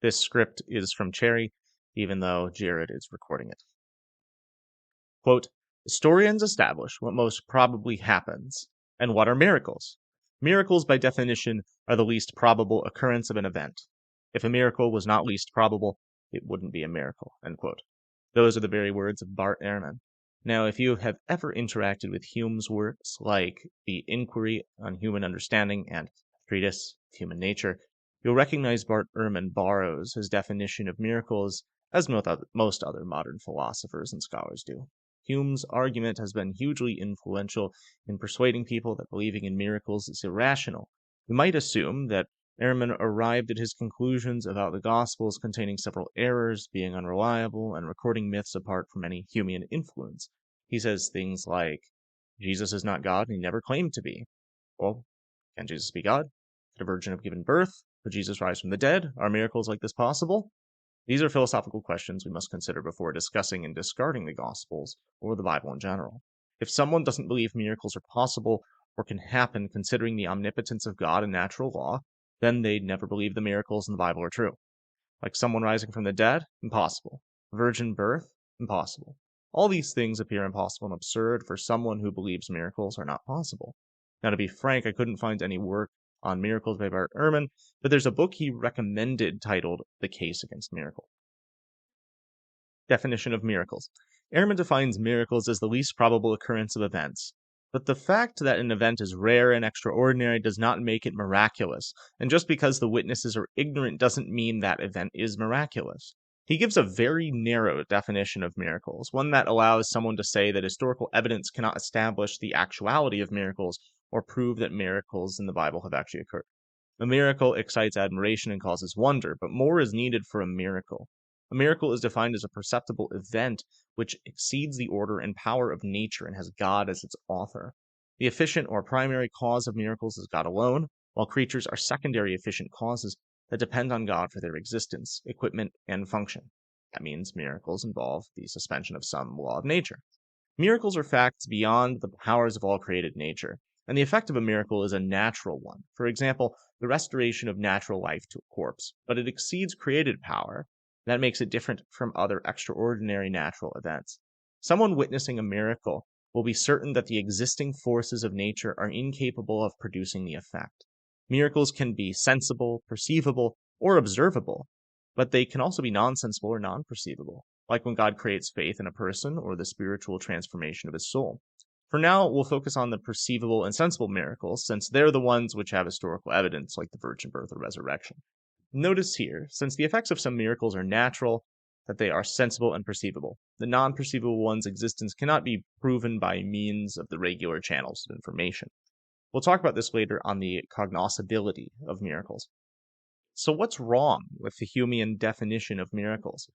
This script is from Cheri, even though Jared is recording it. Quote, historians establish what most probably happens. And what are miracles? Miracles, by definition, are the least probable occurrence of an event. If a miracle was not least probable, it wouldn't be a miracle, end quote. Those are the very words of Bart Ehrman. Now, if you have ever interacted with Hume's works, like the Inquiry on Human Understanding and Treatise of Human Nature, you'll recognize Bart Ehrman borrows his definition of miracles as most other modern philosophers and scholars do. Hume's argument has been hugely influential in persuading people that believing in miracles is irrational. You might assume that Ehrman arrived at his conclusions about the Gospels containing several errors, being unreliable, and recording myths apart from any Humean influence. He says things like, Jesus is not God and he never claimed to be. Well, can Jesus be God? Could a virgin have given birth? Could Jesus rise from the dead? Are miracles like this possible? These are philosophical questions we must consider before discussing and discarding the Gospels or the Bible in general. If someone doesn't believe miracles are possible or can happen considering the omnipotence of God and natural law, then they'd never believe the miracles in the Bible are true. Like someone rising from the dead? Impossible. Virgin birth? Impossible. All these things appear impossible and absurd for someone who believes miracles are not possible. Now, to be frank, I couldn't find any work on miracles by Bart Ehrman, but there's a book he recommended titled The Case Against Miracle. Definition of miracles. Ehrman defines miracles as the least probable occurrence of events. But the fact that an event is rare and extraordinary does not make it miraculous, and just because the witnesses are ignorant doesn't mean that event is miraculous. He gives a very narrow definition of miracles, one that allows someone to say that historical evidence cannot establish the actuality of miracles or prove that miracles in the Bible have actually occurred. A miracle excites admiration and causes wonder, but more is needed for a miracle. A miracle is defined as a perceptible event which exceeds the order and power of nature and has God as its author. The efficient or primary cause of miracles is God alone, while creatures are secondary efficient causes that depend on God for their existence, equipment, and function. That means miracles involve the suspension of some law of nature. Miracles are facts beyond the powers of all created nature, and the effect of a miracle is a natural one. For example, the restoration of natural life to a corpse, but it exceeds created power. That makes it different from other extraordinary natural events. Someone witnessing a miracle will be certain that the existing forces of nature are incapable of producing the effect. Miracles can be sensible, perceivable, or observable, but they can also be non-sensible or non-perceivable, like when God creates faith in a person or the spiritual transformation of his soul. For now, we'll focus on the perceivable and sensible miracles, since they're the ones which have historical evidence, like the virgin birth or resurrection. Notice here, since the effects of some miracles are natural, that they are sensible and perceivable. The non-perceivable one's existence cannot be proven by means of the regular channels of information. We'll talk about this later on the cognoscibility of miracles. So what's wrong with the Humean definition of miracles?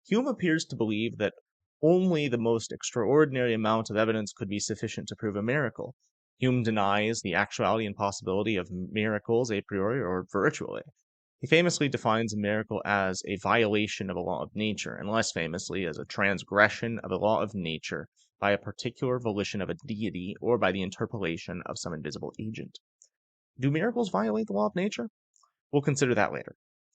Hume appears to believe that only the most extraordinary amount of evidence could be sufficient to prove a miracle. Hume denies the actuality and possibility of miracles a priori or virtually. He famously defines a miracle as a violation of a law of nature, and less famously as a transgression of a law of nature by a particular volition of a deity or by the interpolation of some invisible agent. Do miracles violate the law of nature? We'll consider that later.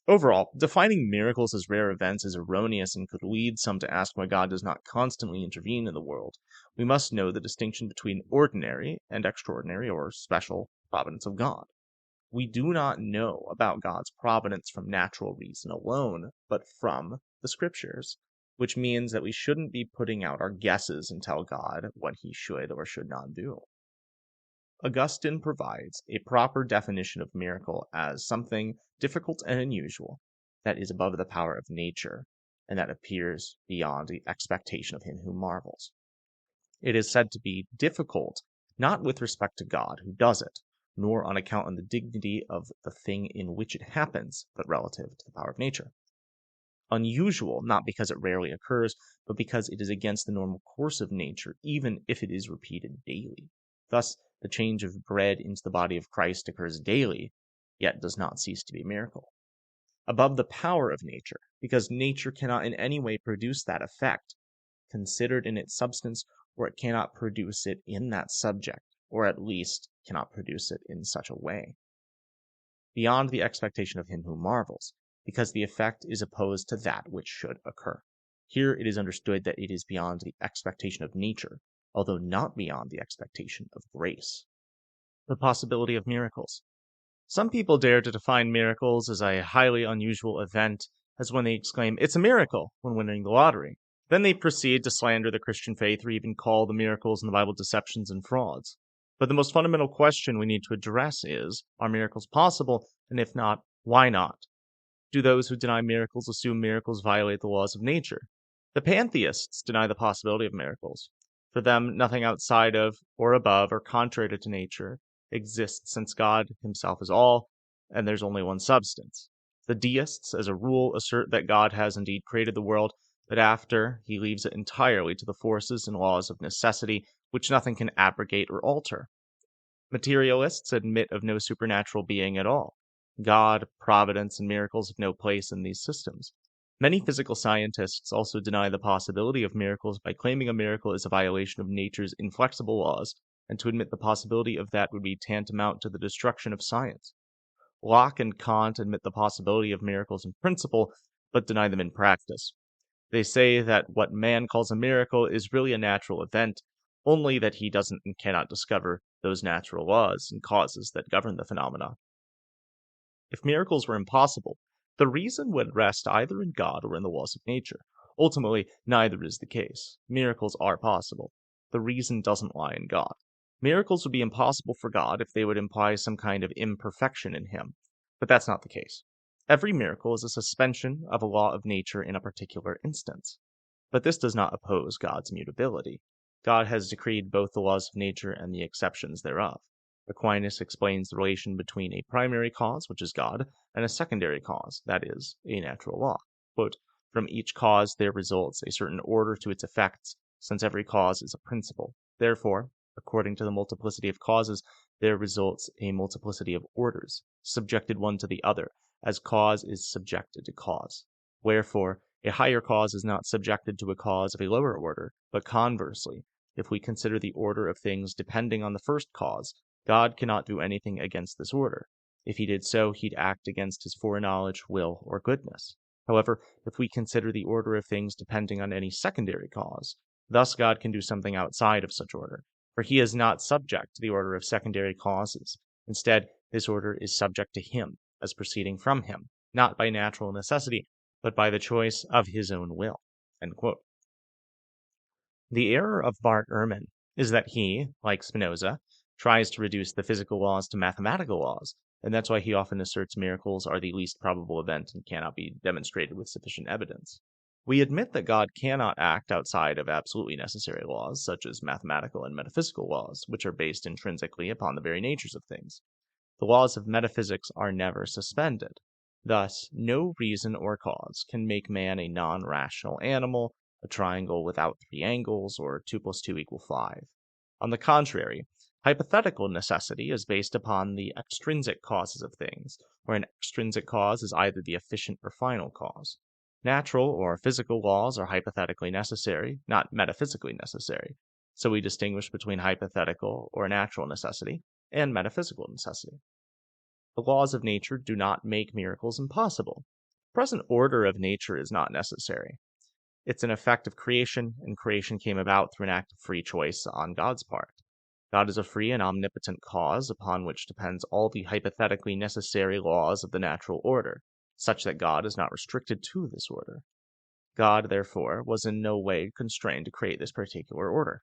Overall, defining miracles as rare events is erroneous and could lead some to ask why God does not constantly intervene in the world. We must know the distinction between ordinary and extraordinary or special providence of God. We do not know about God's providence from natural reason alone, but from the scriptures, which means that we shouldn't be putting out our guesses and tell God what he should or should not do. Augustine provides a proper definition of miracle as something difficult and unusual that is above the power of nature and that appears beyond the expectation of him who marvels. It is said to be difficult not with respect to God who does it, nor on account of the dignity of the thing in which it happens, but relative to the power of nature. Unusual, not because it rarely occurs, but because it is against the normal course of nature, even if it is repeated daily. Thus, the change of bread into the body of Christ occurs daily, yet does not cease to be a miracle. Above the power of nature, because nature cannot in any way produce that effect, considered in its substance, or it cannot produce it in that subject, or at least cannot produce it in such a way. Beyond the expectation of him who marvels, because the effect is opposed to that which should occur. Here it is understood that it is beyond the expectation of nature, although not beyond the expectation of grace. The possibility of miracles. Some people dare to define miracles as a highly unusual event, as when they exclaim, "It's a miracle," when winning the lottery. Then they proceed to slander the Christian faith or even call the miracles in the Bible deceptions and frauds. But the most fundamental question we need to address is, are miracles possible? And if not, why not? Do those who deny miracles assume miracles violate the laws of nature? The pantheists deny the possibility of miracles. For them, nothing outside of, or above, or contrary to nature exists, since God himself is all, and there's only one substance. The deists, as a rule, assert that God has indeed created the world, but after, he leaves it entirely to the forces and laws of necessity, which nothing can abrogate or alter. Materialists admit of no supernatural being at all. God, providence, and miracles have no place in these systems. Many physical scientists also deny the possibility of miracles by claiming a miracle is a violation of nature's inflexible laws, and to admit the possibility of that would be tantamount to the destruction of science. Locke and Kant admit the possibility of miracles in principle, but deny them in practice. They say that what man calls a miracle is really a natural event, only that he doesn't and cannot discover those natural laws and causes that govern the phenomena. If miracles were impossible, the reason would rest either in God or in the laws of nature. Ultimately, neither is the case. Miracles are possible. The reason doesn't lie in God. Miracles would be impossible for God if they would imply some kind of imperfection in him, but that's not the case. Every miracle is a suspension of a law of nature in a particular instance. But this does not oppose God's immutability. God has decreed both the laws of nature and the exceptions thereof. Aquinas explains the relation between a primary cause, which is God, and a secondary cause, that is, a natural law. Quote, "From each cause there results a certain order to its effects, since every cause is a principle. Therefore, according to the multiplicity of causes, there results a multiplicity of orders, subjected one to the other, as cause is subjected to cause. Wherefore, a higher cause is not subjected to a cause of a lower order, but conversely, if we consider the order of things depending on the first cause, God cannot do anything against this order. If he did so, he'd act against his foreknowledge, will, or goodness. However, if we consider the order of things depending on any secondary cause, thus God can do something outside of such order, for he is not subject to the order of secondary causes. Instead, this order is subject to him, as proceeding from him, not by natural necessity, but by the choice of his own will." End quote. The error of Bart Ehrman is that he, like Spinoza, tries to reduce the physical laws to mathematical laws, and that's why he often asserts miracles are the least probable event and cannot be demonstrated with sufficient evidence. We admit that God cannot act outside of absolutely necessary laws, such as mathematical and metaphysical laws, which are based intrinsically upon the very natures of things. The laws of metaphysics are never suspended. Thus, no reason or cause can make man a non-rational animal, a triangle without three angles, or 2 + 2 = 5. On the contrary, hypothetical necessity is based upon the extrinsic causes of things, where an extrinsic cause is either the efficient or final cause. Natural or physical laws are hypothetically necessary, not metaphysically necessary. So we distinguish between hypothetical or natural necessity and metaphysical necessity. The laws of nature do not make miracles impossible. The present order of nature is not necessary. It's an effect of creation, and creation came about through an act of free choice on God's part. God is a free and omnipotent cause upon which depends all the hypothetically necessary laws of the natural order, such that God is not restricted to this order. God, therefore, was in no way constrained to create this particular order.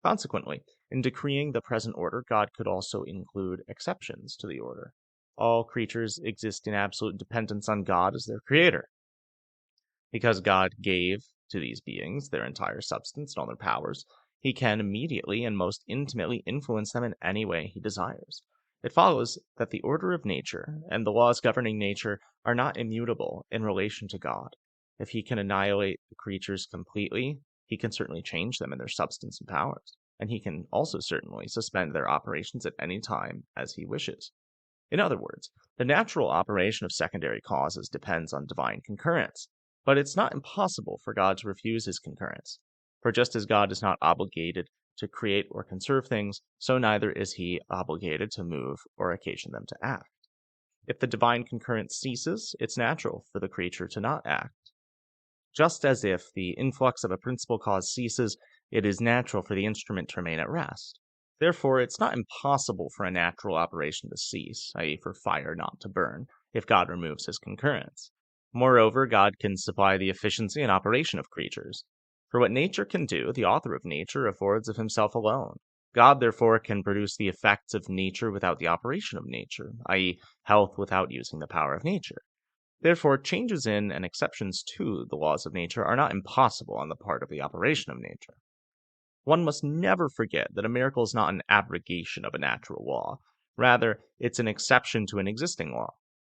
Consequently, in decreeing the present order, God could also include exceptions to the order. All creatures exist in absolute dependence on God as their creator. Because God gave to these beings their entire substance and all their powers, he can immediately and most intimately influence them in any way he desires. It follows that the order of nature and the laws governing nature are not immutable in relation to God. If he can annihilate the creatures completely, he can certainly change them in their substance and powers, and he can also certainly suspend their operations at any time as he wishes. In other words, the natural operation of secondary causes depends on divine concurrence, but it's not impossible for God to refuse his concurrence. For just as God is not obligated to create or conserve things, so neither is he obligated to move or occasion them to act. If the divine concurrence ceases, it's natural for the creature to not act. Just as if the influx of a principal cause ceases, it is natural for the instrument to remain at rest. Therefore, it's not impossible for a natural operation to cease, i.e., for fire not to burn, if God removes his concurrence. Moreover, God can supply the efficiency and operation of creatures. For what nature can do, the author of nature affords of himself alone. God, therefore, can produce the effects of nature without the operation of nature, i.e., health without using the power of nature. Therefore, changes in and exceptions to the laws of nature are not impossible on the part of the operation of nature. One must never forget that a miracle is not an abrogation of a natural law. Rather, it's an exception to an existing law.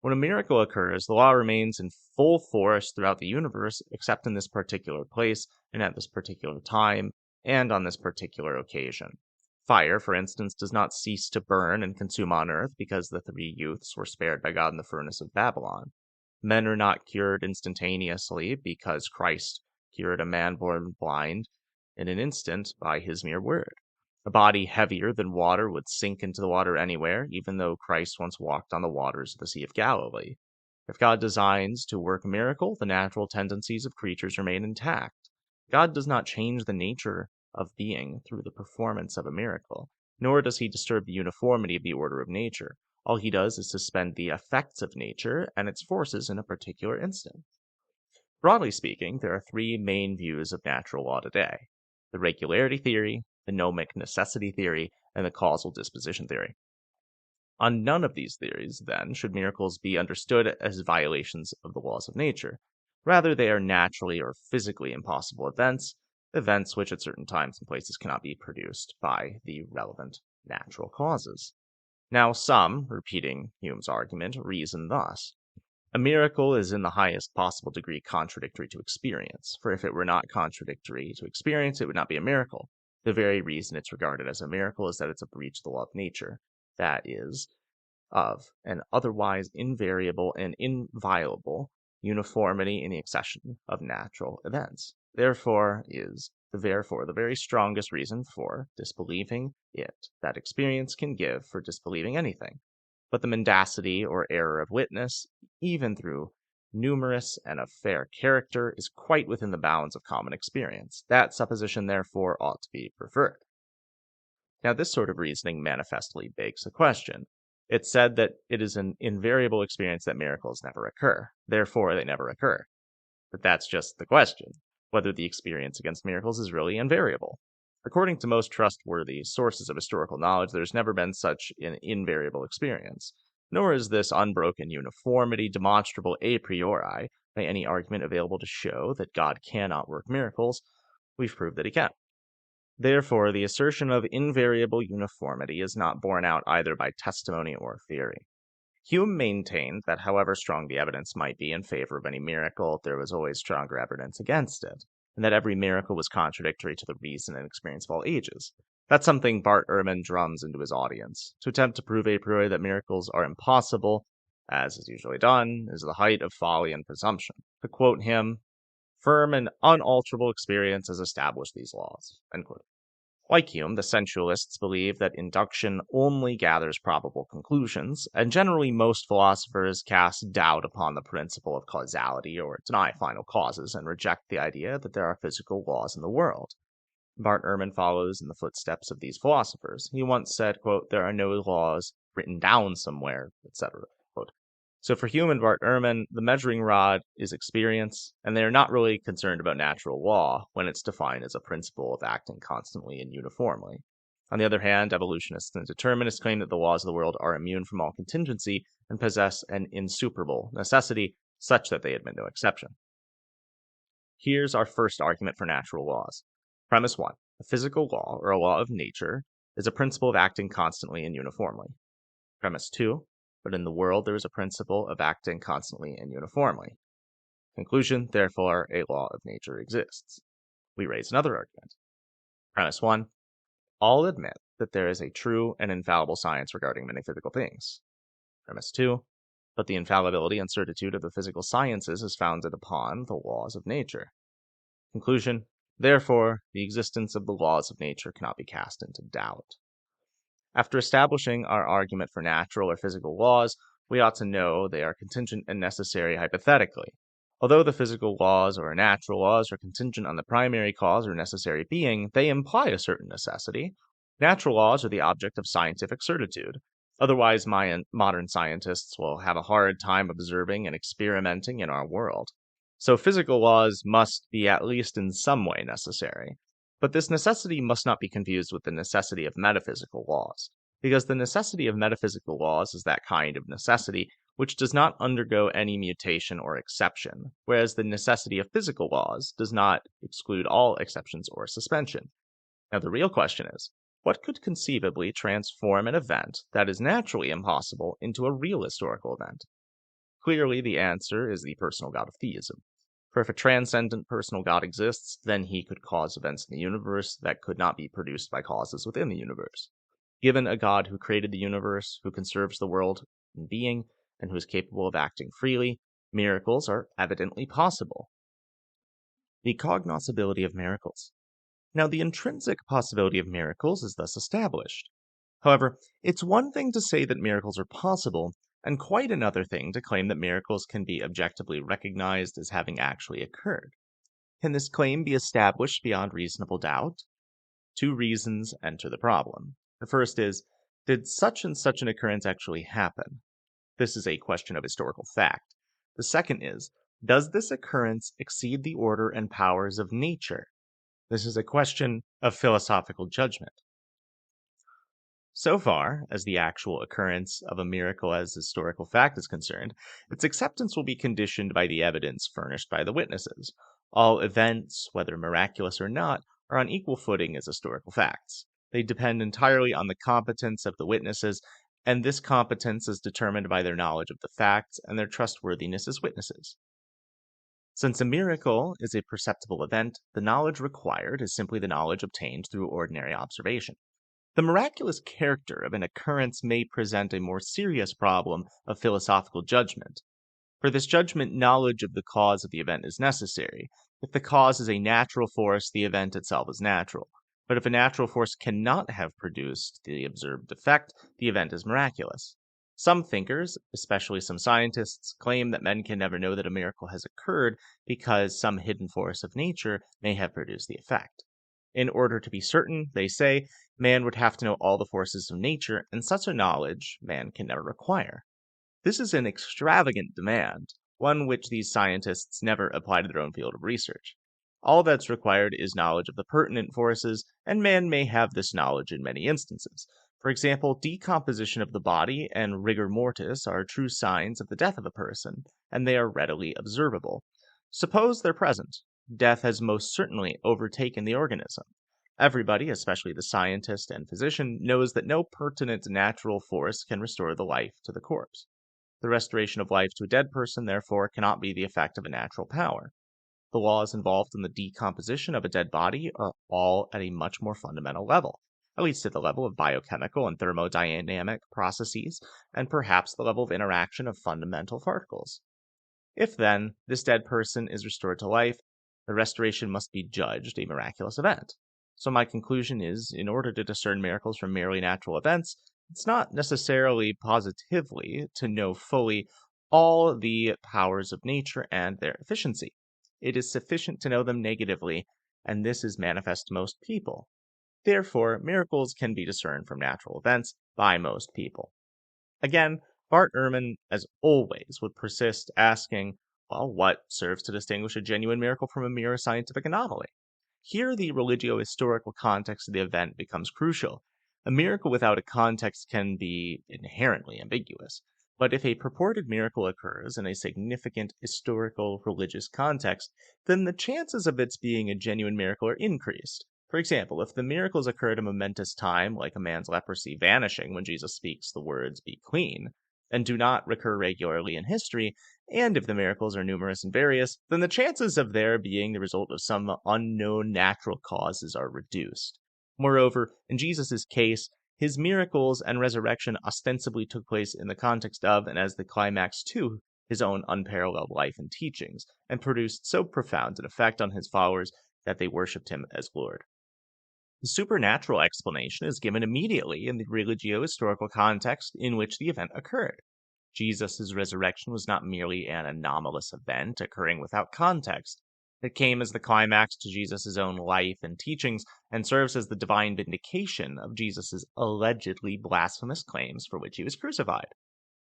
When a miracle occurs, the law remains in full force throughout the universe, except in this particular place, and at this particular time, and on this particular occasion. Fire, for instance, does not cease to burn and consume on earth because the 3 youths were spared by God in the furnace of Babylon. Men are not cured instantaneously because Christ cured a man born blind in an instant by his mere word. A body heavier than water would sink into the water anywhere, even though Christ once walked on the waters of the Sea of Galilee. If God designs to work a miracle, the natural tendencies of creatures remain intact. God does not change the nature of being through the performance of a miracle, nor does he disturb the uniformity of the order of nature. All he does is suspend the effects of nature and its forces in a particular instant. Broadly speaking, there are 3 main views of natural law today: the regularity theory, the gnomic necessity theory, and the causal disposition theory. On none of these theories, then, should miracles be understood as violations of the laws of nature. Rather, they are naturally or physically impossible events which at certain times and places cannot be produced by the relevant natural causes. Now some, repeating Hume's argument, reason thus: a miracle is in the highest possible degree contradictory to experience, for if it were not contradictory to experience, it would not be a miracle. The very reason it's regarded as a miracle is that it's a breach of the law of nature, that is, of an otherwise invariable and inviolable uniformity in the accession of natural events. Therefore, the very strongest reason for disbelieving it that experience can give for disbelieving anything. But the mendacity or error of witness, even through numerous and of fair character, is quite within the bounds of common experience. That supposition, therefore, ought to be preferred. Now, this sort of reasoning manifestly begs a question. It's said that it is an invariable experience that miracles never occur. Therefore, they never occur. But that's just the question, whether the experience against miracles is really invariable. According to most trustworthy sources of historical knowledge, there's never been such an invariable experience, nor is this unbroken uniformity demonstrable a priori by any argument available to show that God cannot work miracles. We've proved that he can. Therefore, the assertion of invariable uniformity is not borne out either by testimony or theory. Hume maintained that however strong the evidence might be in favor of any miracle, there was always stronger evidence against it, and that every miracle was contradictory to the reason and experience of all ages. That's something Bart Ehrman drums into his audience. To attempt to prove a priori that miracles are impossible, as is usually done, is the height of folly and presumption. To quote him, "Firm and unalterable experience has established these laws." End quote. Like Hume, the sensualists believe that induction only gathers probable conclusions, and generally most philosophers cast doubt upon the principle of causality or deny final causes and reject the idea that there are physical laws in the world. Bart Ehrman follows in the footsteps of these philosophers. He once said, quote, "There are no laws written down somewhere," etc. So for Hume and Bart Ehrman, the measuring rod is experience, and they are not really concerned about natural law when it's defined as a principle of acting constantly and uniformly. On the other hand, evolutionists and determinists claim that the laws of the world are immune from all contingency and possess an insuperable necessity such that they admit no exception. Here's our first argument for natural laws. Premise 1. A physical law, or a law of nature, is a principle of acting constantly and uniformly. Premise 2. But in the world there is a principle of acting constantly and uniformly. Conclusion, therefore, a law of nature exists. We raise another argument. Premise 1. All admit that there is a true and infallible science regarding many physical things. Premise 2. But the infallibility and certitude of the physical sciences is founded upon the laws of nature. Conclusion, therefore, the existence of the laws of nature cannot be cast into doubt. After establishing our argument for natural or physical laws, we ought to know they are contingent and necessary hypothetically. Although the physical laws or natural laws are contingent on the primary cause or necessary being, they imply a certain necessity. Natural laws are the object of scientific certitude. Otherwise, modern scientists will have a hard time observing and experimenting in our world. So physical laws must be at least in some way necessary. But this necessity must not be confused with the necessity of metaphysical laws, because the necessity of metaphysical laws is that kind of necessity which does not undergo any mutation or exception, whereas the necessity of physical laws does not exclude all exceptions or suspension. Now, the real question is, what could conceivably transform an event that is naturally impossible into a real historical event? Clearly, the answer is the personal God of theism. For if a transcendent personal God exists, then he could cause events in the universe that could not be produced by causes within the universe. Given a God who created the universe, who conserves the world in being, and who is capable of acting freely, miracles are evidently possible. The cognoscibility of miracles. Now, the intrinsic possibility of miracles is thus established. However, it's one thing to say that miracles are possible, and quite another thing to claim that miracles can be objectively recognized as having actually occurred. Can this claim be established beyond reasonable doubt? Two reasons enter the problem. The first is, did such and such an occurrence actually happen? This is a question of historical fact. The second is, does this occurrence exceed the order and powers of nature? This is a question of philosophical judgment. So far as the actual occurrence of a miracle as historical fact is concerned, its acceptance will be conditioned by the evidence furnished by the witnesses. All events, whether miraculous or not, are on equal footing as historical facts. They depend entirely on the competence of the witnesses, and this competence is determined by their knowledge of the facts and their trustworthiness as witnesses. Since a miracle is a perceptible event, the knowledge required is simply the knowledge obtained through ordinary observation. The miraculous character of an occurrence may present a more serious problem of philosophical judgment. For this judgment, knowledge of the cause of the event is necessary. If the cause is a natural force, the event itself is natural. But if a natural force cannot have produced the observed effect, the event is miraculous. Some thinkers, especially some scientists, claim that men can never know that a miracle has occurred because some hidden force of nature may have produced the effect. In order to be certain, they say, man would have to know all the forces of nature, and such a knowledge man can never acquire. This is an extravagant demand, one which these scientists never apply to their own field of research. All that's required is knowledge of the pertinent forces, and man may have this knowledge in many instances. For example, decomposition of the body and rigor mortis are true signs of the death of a person, and they are readily observable. Suppose they're present. Death has most certainly overtaken the organism. Everybody, especially the scientist and physician, knows that no pertinent natural force can restore the life to the corpse. The restoration of life to a dead person, therefore, cannot be the effect of a natural power. The laws involved in the decomposition of a dead body are all at a much more fundamental level, at least at the level of biochemical and thermodynamic processes, and perhaps the level of interaction of fundamental particles. If, then, this dead person is restored to life, the restoration must be judged a miraculous event. So my conclusion is, in order to discern miracles from merely natural events, it's not necessarily positively to know fully all the powers of nature and their efficiency. It is sufficient to know them negatively, and this is manifest to most people. Therefore, miracles can be discerned from natural events by most people. Again, Bart Ehrman, as always, would persist asking, well, what serves to distinguish a genuine miracle from a mere scientific anomaly? Here, the religio-historical context of the event becomes crucial. A miracle without a context can be inherently ambiguous. But if a purported miracle occurs in a significant historical religious context, then the chances of its being a genuine miracle are increased. For example, if the miracles occur at a momentous time, like a man's leprosy vanishing when Jesus speaks the words, "Be clean," and do not recur regularly in history, and if the miracles are numerous and various, then the chances of their being the result of some unknown natural causes are reduced. Moreover, in Jesus' case, his miracles and resurrection ostensibly took place in the context of and as the climax to his own unparalleled life and teachings, and produced so profound an effect on his followers that they worshipped him as Lord. The supernatural explanation is given immediately in the religio-historical context in which the event occurred. Jesus' resurrection was not merely an anomalous event occurring without context. It came as the climax to Jesus' own life and teachings and serves as the divine vindication of Jesus' allegedly blasphemous claims for which he was crucified.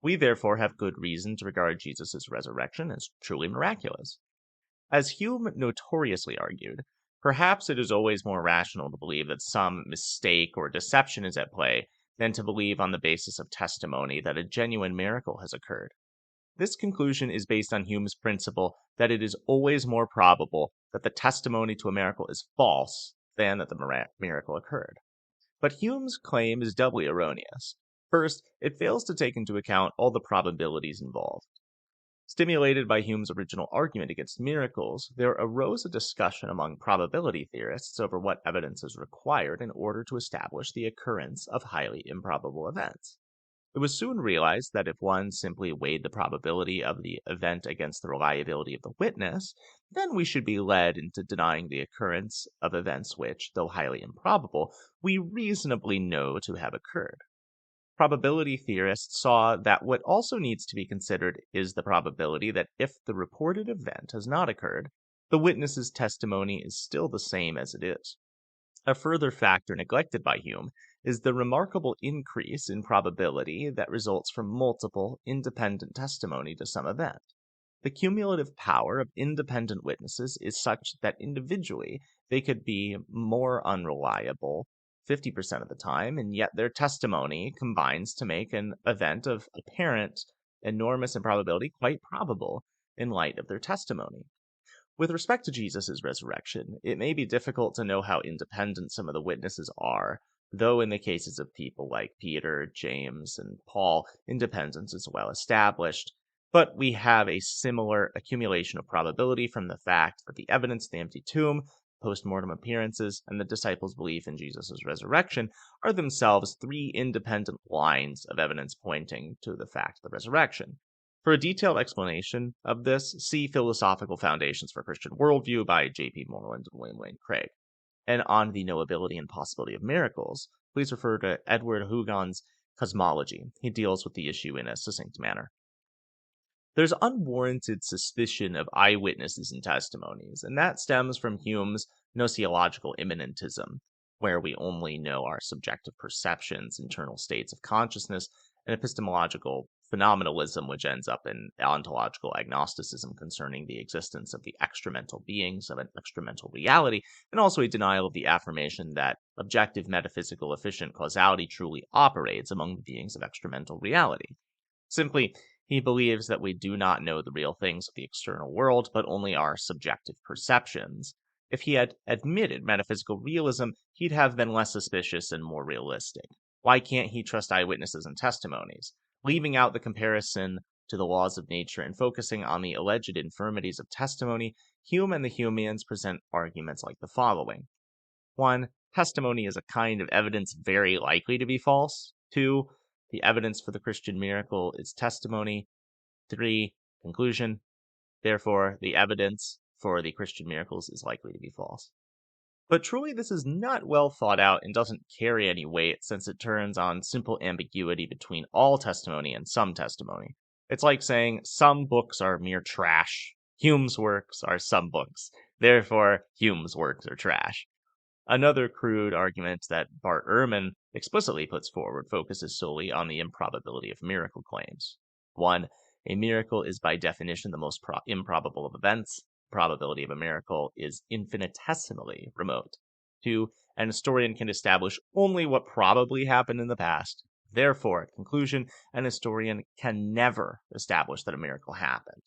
We therefore have good reason to regard Jesus' resurrection as truly miraculous. As Hume notoriously argued, perhaps it is always more rational to believe that some mistake or deception is at play than to believe on the basis of testimony that a genuine miracle has occurred. This conclusion is based on Hume's principle that it is always more probable that the testimony to a miracle is false than that the miracle occurred. But Hume's claim is doubly erroneous. First, it fails to take into account all the probabilities involved. Stimulated by Hume's original argument against miracles, there arose a discussion among probability theorists over what evidence is required in order to establish the occurrence of highly improbable events. It was soon realized that if one simply weighed the probability of the event against the reliability of the witness, then we should be led into denying the occurrence of events which, though highly improbable, we reasonably know to have occurred. Probability theorists saw that what also needs to be considered is the probability that if the reported event has not occurred, the witness's testimony is still the same as it is. A further factor neglected by Hume is the remarkable increase in probability that results from multiple, independent testimony to some event. The cumulative power of independent witnesses is such that individually they could be more unreliable 50% of the time, and yet their testimony combines to make an event of apparent enormous improbability quite probable in light of their testimony. With respect to Jesus' resurrection, it may be difficult to know how independent some of the witnesses are, though in the cases of people like Peter, James, and Paul, independence is well established. But we have a similar accumulation of probability from the fact that the evidence of the empty tomb, post-mortem appearances, and the disciples' belief in Jesus' resurrection are themselves three independent lines of evidence pointing to the fact of the resurrection. For a detailed explanation of this, see Philosophical Foundations for Christian Worldview by J.P. Moreland and William Lane Craig. And on the knowability and possibility of miracles, please refer to Edouard Hugon's Cosmology. He deals with the issue in a succinct manner. There's unwarranted suspicion of eyewitnesses and testimonies, and that stems from Hume's gnoseological immanentism, where we only know our subjective perceptions, internal states of consciousness, and epistemological phenomenalism, which ends up in ontological agnosticism concerning the existence of the extramental beings of an extramental reality, and also a denial of the affirmation that objective metaphysical efficient causality truly operates among the beings of extramental reality. Simply, he believes that we do not know the real things of the external world, but only our subjective perceptions. If he had admitted metaphysical realism, he'd have been less suspicious and more realistic. Why can't he trust eyewitnesses and testimonies? Leaving out the comparison to the laws of nature and focusing on the alleged infirmities of testimony, Hume and the Humeans present arguments like the following. 1. Testimony is a kind of evidence very likely to be false. 2. The evidence for the Christian miracle is testimony. 3. Conclusion. Therefore, the evidence for the Christian miracles is likely to be false. But truly, this is not well thought out and doesn't carry any weight since it turns on simple ambiguity between all testimony and some testimony. It's like saying some books are mere trash. Hume's works are some books. Therefore, Hume's works are trash. Another crude argument that Bart Ehrman explicitly puts forward focuses solely on the improbability of miracle claims. 1. A miracle is by definition the most improbable of events. The probability of a miracle is infinitesimally remote. 2. An historian can establish only what probably happened in the past. Therefore, at conclusion, an historian can never establish that a miracle happened.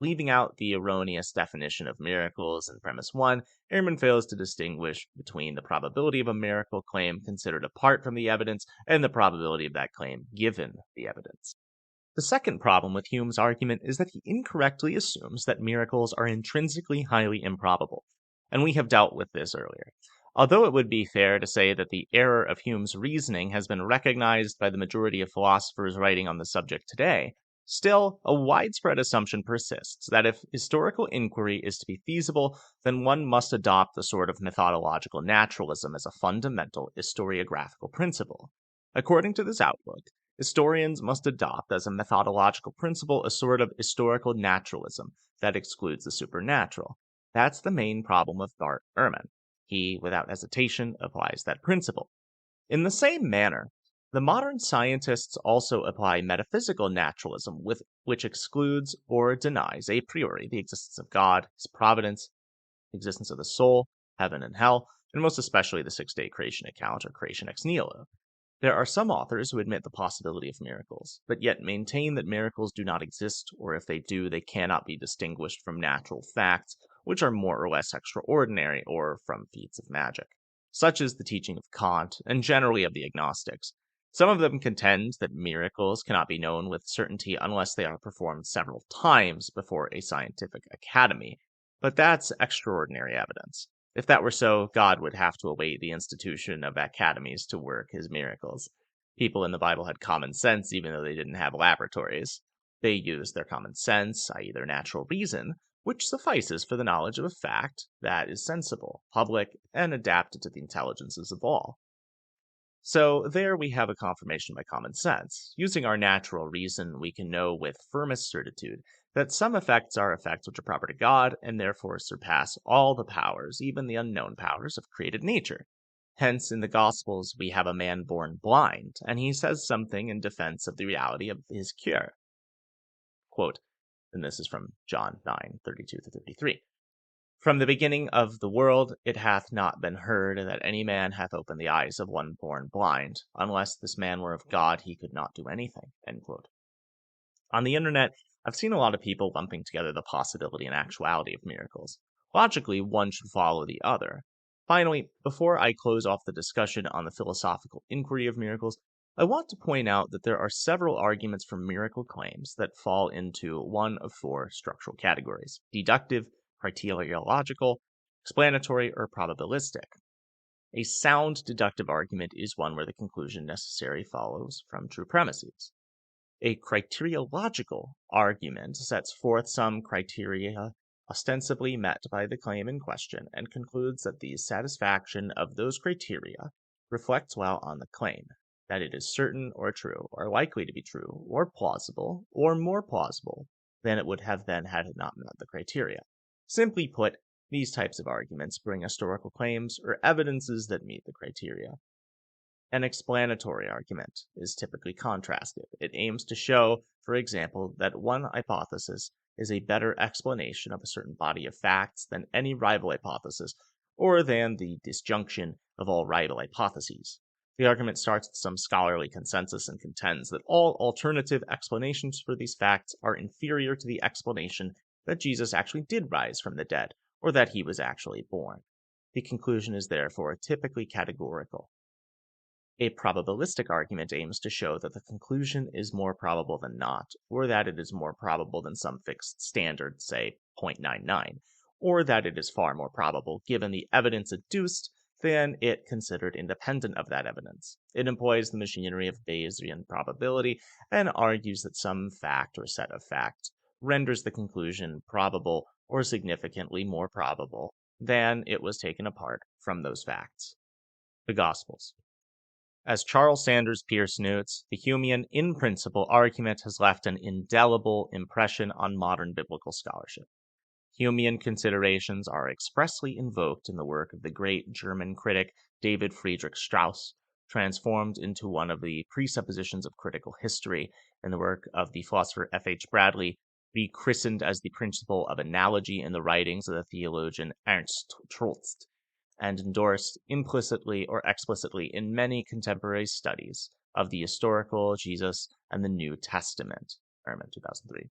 Leaving out the erroneous definition of miracles in premise 1, Ehrman fails to distinguish between the probability of a miracle claim considered apart from the evidence and the probability of that claim given the evidence. The second problem with Hume's argument is that he incorrectly assumes that miracles are intrinsically highly improbable, and we have dealt with this earlier. Although it would be fair to say that the error of Hume's reasoning has been recognized by the majority of philosophers writing on the subject today, still, a widespread assumption persists that if historical inquiry is to be feasible, then one must adopt a sort of methodological naturalism as a fundamental historiographical principle. According to this outlook, Historians must adopt as a methodological principle a sort of historical naturalism that excludes the supernatural. That's the main problem of Bart Ehrman. He, without hesitation, applies that principle. In the same manner, the modern scientists also apply metaphysical naturalism, which excludes or denies a priori the existence of God, his providence, the existence of the soul, heaven and hell, and most especially the six-day creation account or creation ex nihilo. There are some authors who admit the possibility of miracles, but yet maintain that miracles do not exist, or if they do, they cannot be distinguished from natural facts, which are more or less extraordinary, or from feats of magic. Such is the teaching of Kant, and generally of the agnostics. Some of them contend that miracles cannot be known with certainty unless they are performed several times before a scientific academy, but that's extraordinary evidence. If that were so, God would have to await the institution of academies to work his miracles. People in the Bible had common sense even though they didn't have laboratories. They used their common sense, i.e. their natural reason, which suffices for the knowledge of a fact that is sensible, public, and adapted to the intelligences of all. So there we have a confirmation by common sense. Using our natural reason, we can know with firmest certitude that some effects are effects which are proper to God, and therefore surpass all the powers, even the unknown powers of created nature. Hence, in the Gospels, we have a man born blind, and he says something in defense of the reality of his cure. Quote, and this is from John 9:32-33. From the beginning of the world it hath not been heard that any man hath opened the eyes of one born blind. Unless this man were of God, he could not do anything. End quote. On the internet, I've seen a lot of people lumping together the possibility and actuality of miracles. Logically, one should follow the other. Finally, before I close off the discussion on the philosophical inquiry of miracles, I want to point out that there are several arguments for miracle claims that fall into one of four structural categories: deductive, criteriological, explanatory, or probabilistic. A sound deductive argument is one where the conclusion necessary follows from true premises. A criteriological argument sets forth some criteria ostensibly met by the claim in question and concludes that the satisfaction of those criteria reflects well on the claim, that it is certain or true, or likely to be true, or plausible, or more plausible than it would have been had it not met the criteria. Simply put, these types of arguments bring historical claims or evidences that meet the criteria. An explanatory argument is typically contrastive. It aims to show, for example, that one hypothesis is a better explanation of a certain body of facts than any rival hypothesis, or than the disjunction of all rival hypotheses. The argument starts with some scholarly consensus and contends that all alternative explanations for these facts are inferior to the explanation that Jesus actually did rise from the dead, or that he was actually born. The conclusion is therefore typically categorical. A probabilistic argument aims to show that the conclusion is more probable than not, or that it is more probable than some fixed standard, say 0.99, or that it is far more probable, given the evidence adduced, than it considered independent of that evidence. It employs the machinery of Bayesian probability and argues that some fact or set of facts renders the conclusion probable or significantly more probable than it was taken apart from those facts. The Gospels. As Charles Sanders Peirce notes, the Humean in-principle argument has left an indelible impression on modern biblical scholarship. Humean considerations are expressly invoked in the work of the great German critic David Friedrich Strauss, transformed into one of the presuppositions of critical history in the work of the philosopher F.H. Bradley, rechristened as the principle of analogy in the writings of the theologian Ernst Troeltsch, and endorsed implicitly or explicitly in many contemporary studies of the historical Jesus and the New Testament. Ehrman, 2003.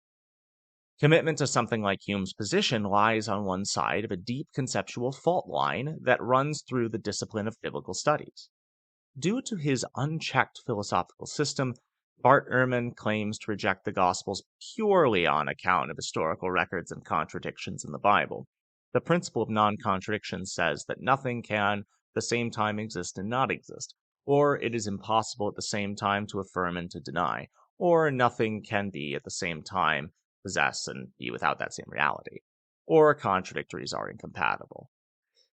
Commitment to something like Hume's position lies on one side of a deep conceptual fault line that runs through the discipline of biblical studies. Due to his unchecked philosophical system, Bart Ehrman claims to reject the Gospels purely on account of historical records and contradictions in the Bible. The principle of non-contradiction says that nothing can at the same time exist and not exist, or it is impossible at the same time to affirm and to deny, or nothing can be at the same time possess and be without that same reality, or contradictories are incompatible.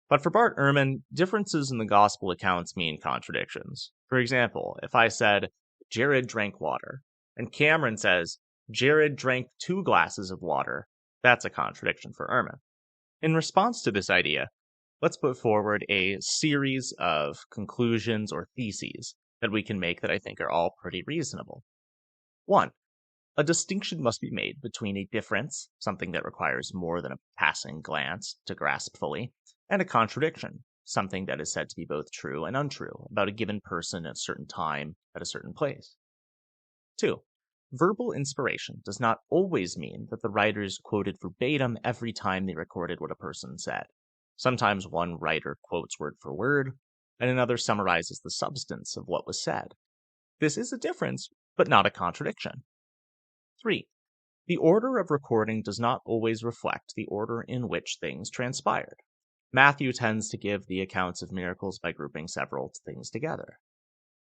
But for Bart Ehrman, differences in the gospel accounts mean contradictions. For example, if I said, Jared drank water, and Cameron says, Jared drank 2 glasses of water, that's a contradiction for Ehrman. In response to this idea, let's put forward a series of conclusions or theses that we can make that I think are all pretty reasonable. 1. A distinction must be made between a difference, something that requires more than a passing glance to grasp fully, and a contradiction, something that is said to be both true and untrue about a given person at a certain time at a certain place. 2. Verbal inspiration does not always mean that the writers quoted verbatim every time they recorded what a person said. Sometimes one writer quotes word for word, and another summarizes the substance of what was said. This is a difference, but not a contradiction. 3. The order of recording does not always reflect the order in which things transpired. Matthew tends to give the accounts of miracles by grouping several things together.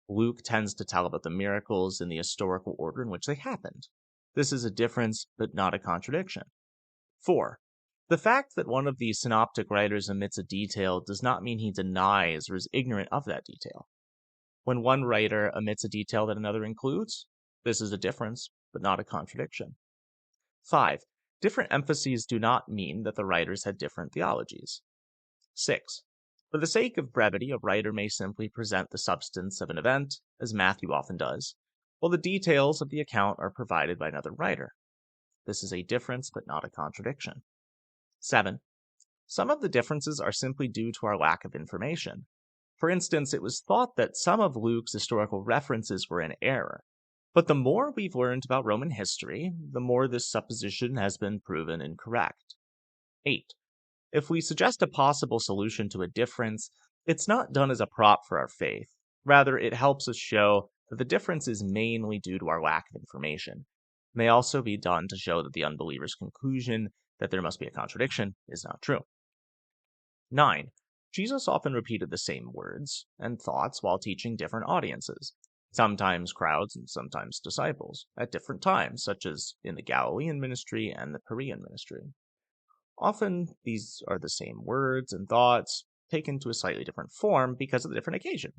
Luke tends to tell about the miracles in the historical order in which they happened. This is a difference, but not a contradiction. 4. The fact that one of the synoptic writers omits a detail does not mean he denies or is ignorant of that detail. When one writer omits a detail that another includes, this is a difference, but not a contradiction. 5. Different emphases do not mean that the writers had different theologies. 6. For the sake of brevity, a writer may simply present the substance of an event, as Matthew often does, while the details of the account are provided by another writer. This is a difference, but not a contradiction. 7. Some of the differences are simply due to our lack of information. For instance, it was thought that some of Luke's historical references were in error, but the more we've learned about Roman history, the more this supposition has been proven incorrect. 8. If we suggest a possible solution to a difference, it's not done as a prop for our faith. Rather, it helps us show that the difference is mainly due to our lack of information. It may also be done to show that the unbeliever's conclusion that there must be a contradiction is not true. 9. Jesus often repeated the same words and thoughts while teaching different audiences, sometimes crowds and sometimes disciples, at different times, such as in the Galilean ministry and the Perean ministry. Often, these are the same words and thoughts, taken to a slightly different form because of the different occasion.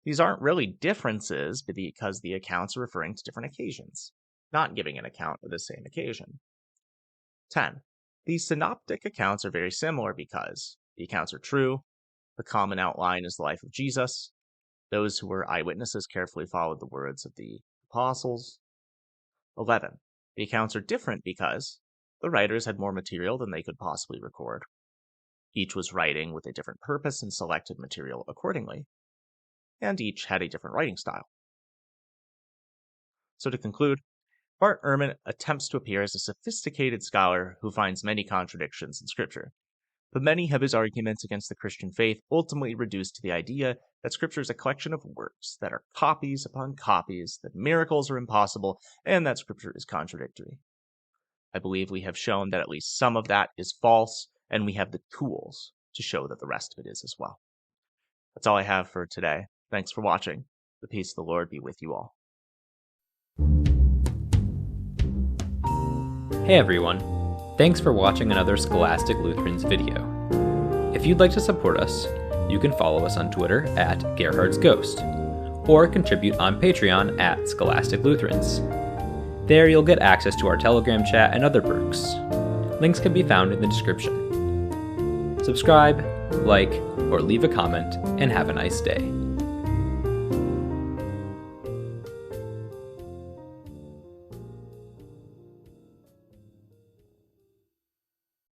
These aren't really differences because the accounts are referring to different occasions, not giving an account of the same occasion. 10. These synoptic accounts are very similar because the accounts are true, the common outline is the life of Jesus, those who were eyewitnesses carefully followed the words of the apostles. 11. The accounts are different because the writers had more material than they could possibly record. Each was writing with a different purpose and selected material accordingly, and each had a different writing style. So to conclude, Bart Ehrman attempts to appear as a sophisticated scholar who finds many contradictions in Scripture, but many of his arguments against the Christian faith ultimately reduce to the idea that Scripture is a collection of works that are copies upon copies, that miracles are impossible, and that Scripture is contradictory. I believe we have shown that at least some of that is false, and we have the tools to show that the rest of it is as well. That's all I have for today. Thanks for watching. The peace of the Lord be with you all. Hey everyone, thanks for watching another Scholastic Lutherans video. If you'd like to support us, you can follow us on Twitter at Gerhard's Ghost, or contribute on Patreon at Scholastic Lutherans. There you'll get access to our Telegram chat and other perks. Links can be found in the description. Subscribe, like, or leave a comment, and have a nice day.